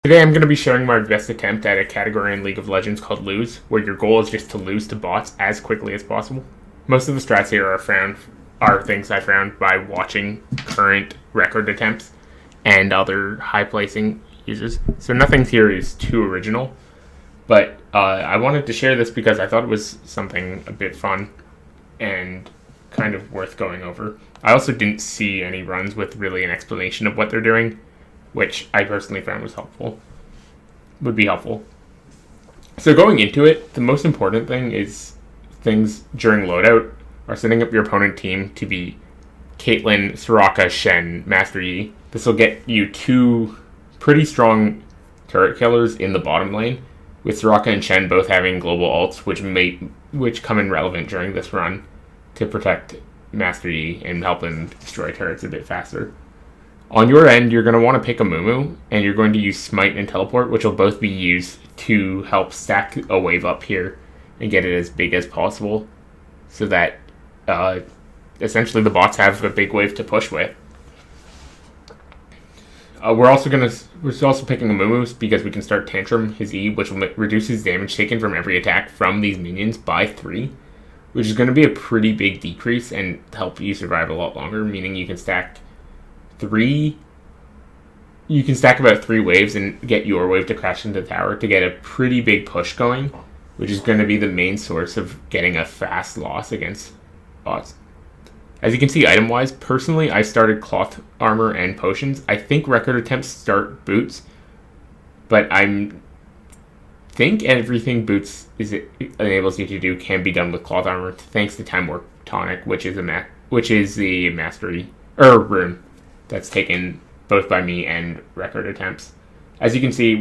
Today I'm going to be showing my best attempt at a category in League of Legends called Lose, where your goal is just to lose to bots as quickly as possible. Most of the strats here are things I found by watching current record attempts and other high placing users. So nothing here is too original, but I wanted to share this because I thought it was something a bit fun and kind of worth going over. I also didn't see any runs with really an explanation of what they're doing, which I personally found would be helpful. So going into it, the most important thing is things during loadout are setting up your opponent team to be Caitlyn, Soraka, Shen, Master Yi. This will get you two pretty strong turret killers in the bottom lane, with Soraka and Shen both having global ults, which come in relevant during this run to protect Master Yi and help him destroy turrets a bit faster. On your end, you're going to want to pick a Mumu, and you're going to use Smite and Teleport, which will both be used to help stack a wave up here and get it as big as possible, so that essentially the bots have a big wave to push with. We're also picking a Mumu because we can start Tantrum, his E, which will reduce his damage taken from every attack from these minions by 3, which is going to be a pretty big decrease and help you survive a lot longer, meaning you can stack about 3 waves and get your wave to crash into the tower to get a pretty big push going, which is going to be the main source of getting a fast loss against bots. As you can see item-wise, personally I started cloth armor and potions. I think record attempts start boots, but I think everything boots enables you to do can be done with cloth armor, thanks to Time Warp Tonic, which is the mastery rune that's taken both by me and record attempts. As you can see,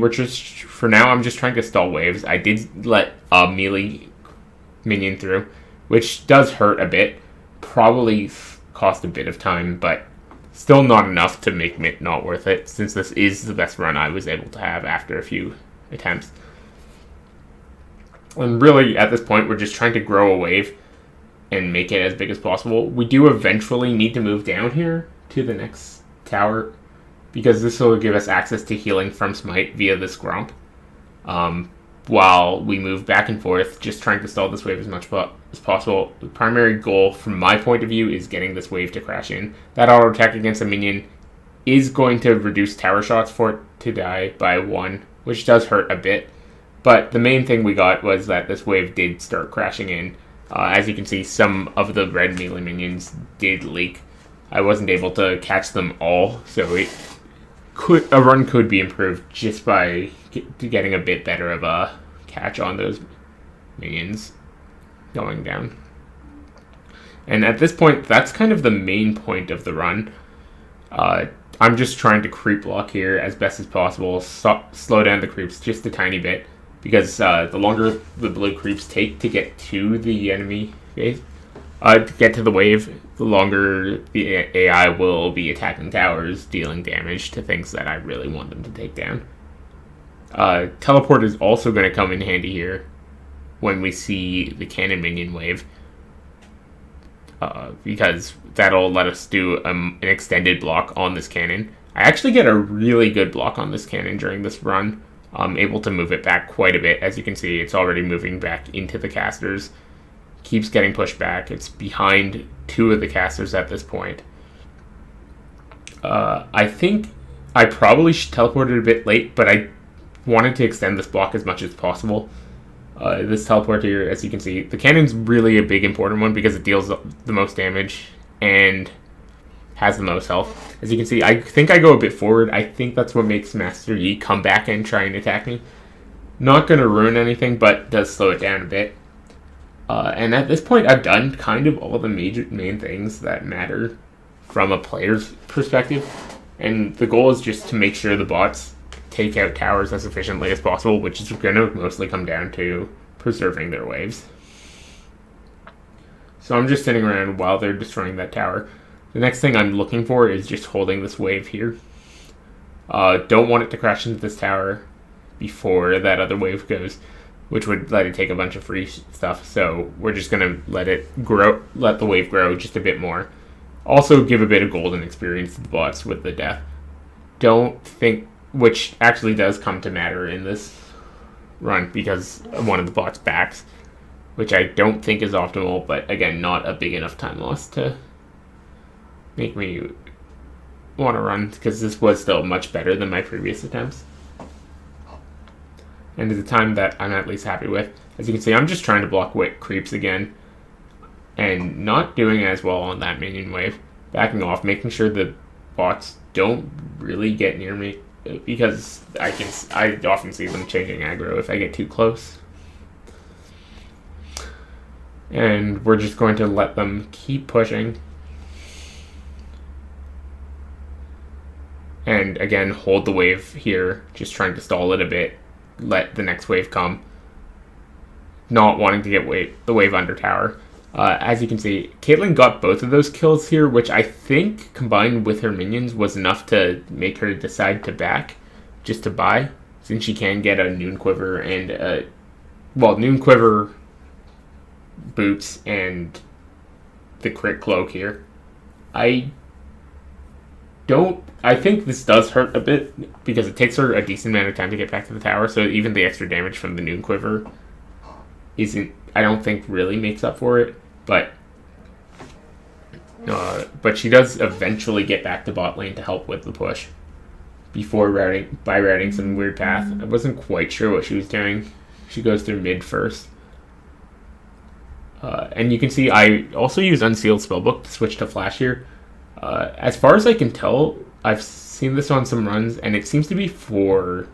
for now, I'm just trying to stall waves. I did let a melee minion through, which does hurt a bit. Probably cost a bit of time, but still not enough to make it not worth it, since this is the best run I was able to have after a few attempts. And really, at this point, we're just trying to grow a wave and make it as big as possible. We do eventually need to move down here to the next tower, because this will give us access to healing from Smite via this Gromp, while we move back and forth, just trying to stall this wave as much as possible. The primary goal, from my point of view, is getting this wave to crash in. That auto attack against a minion is going to reduce tower shots for it to die by 1, which does hurt a bit, but the main thing we got was that this wave did start crashing in. As you can see, some of the red melee minions did leak. I wasn't able to catch them all, so a run could be improved just by getting a bit better of a catch on those minions going down. And at this point, that's kind of the main point of the run. I'm just trying to creep block here as best as possible, slow down the creeps just a tiny bit, because the longer the blue creeps take to get to the enemy base, to get to the wave, the longer the AI will be attacking towers, dealing damage to things that I really want them to take down. Teleport is also going to come in handy here when we see the cannon minion wave, because that'll let us do an extended block on this cannon. I actually get a really good block on this cannon during this run. I'm able to move it back quite a bit. As you can see, it's already moving back into the casters. Keeps getting pushed back. It's behind 2 of the casters at this point. I think I probably teleported a bit late, but I wanted to extend this block as much as possible. This teleport here, as you can see, the cannon's really a big important one because it deals the most damage and has the most health. As you can see, I think I go a bit forward. I think that's what makes Master Yi come back and try and attack me. Not going to ruin anything, but does slow it down a bit. And at this point, I've done kind of all the main things that matter from a player's perspective. And the goal is just to make sure the bots take out towers as efficiently as possible, which is going to mostly come down to preserving their waves. So I'm just sitting around while they're destroying that tower. The next thing I'm looking for is just holding this wave here. Don't want it to crash into this tower before that other wave goes, which would let it take a bunch of free stuff. So we're just going to let the wave grow just a bit more. Also give a bit of golden experience to the bots with the death. don't think which actually does come to matter in this run because one of the bots backs, which I don't think is optimal, but again, not a big enough time loss to make me want to run, because this was still much better than my previous attempts. And it's a time that I'm at least happy with. As you can see, I'm just trying to block creeps again, and not doing as well on that minion wave. Backing off, making sure the bots don't really get near me, because I often see them changing aggro if I get too close. And we're just going to let them keep pushing. And again, hold the wave here, just trying to stall it a bit, let the next wave come. Not wanting to get the wave under tower. As you can see, Caitlyn got both of those kills here, which I think combined with her minions was enough to make her decide to back, just to buy, since she can get a Noon Quiver and Noon Quiver, boots, and the crit cloak here. I think this does hurt a bit because it takes her a decent amount of time to get back to the tower, so even the extra damage from the Noon Quiver I don't think really makes up for it, but she does eventually get back to bot lane to help with the push before routing some weird path. I wasn't quite sure what she was doing. She goes through mid first. And you can see I also use Unsealed Spellbook to switch to Flash here. As far as I can tell, I've seen this on some runs, and it seems to be for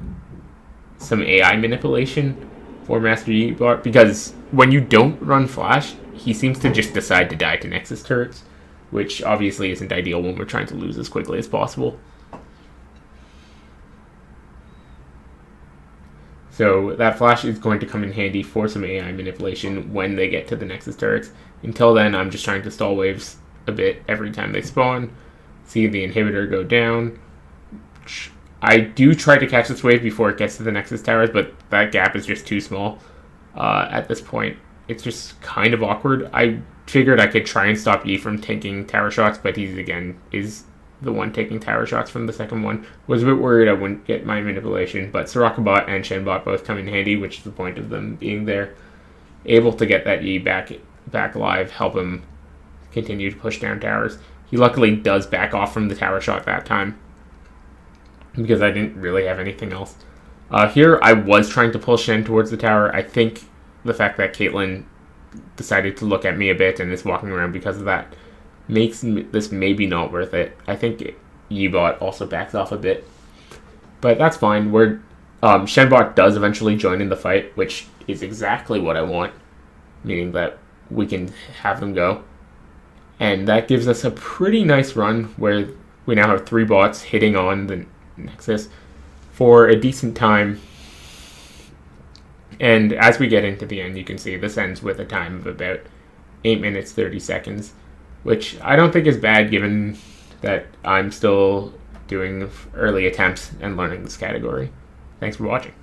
some AI manipulation for Master Yi bot, because when you don't run Flash, he seems to just decide to die to Nexus turrets, which obviously isn't ideal when we're trying to lose as quickly as possible. So that Flash is going to come in handy for some AI manipulation when they get to the Nexus turrets. Until then, I'm just trying to stall waves a bit every time they spawn, see the inhibitor go down. I do try to catch this wave before it gets to the Nexus towers, but that gap is just too small at this point. It's just kind of awkward. I figured I could try and stop Yi from taking tower shots, but he's again is the one taking tower shots from the second one. Was a bit worried I wouldn't get my manipulation, but Soraka bot and Shen bot both come in handy, which is the point of them being there. Able to get that Yi back alive, help him continue to push down towers. He luckily does back off from the tower shot that time, because I didn't really have anything else. Here, I was trying to pull Shen towards the tower. I think the fact that Caitlyn decided to look at me a bit and is walking around because of that makes this maybe not worth it. I think Yi-bot also backs off a bit, but that's fine. Shenbot does eventually join in the fight, which is exactly what I want, meaning that we can have them go. And that gives us a pretty nice run where we now have 3 bots hitting on the Nexus for a decent time. And as we get into the end, you can see this ends with a time of about 8 minutes 30 seconds, which I don't think is bad given that I'm still doing early attempts and learning this category. Thanks for watching.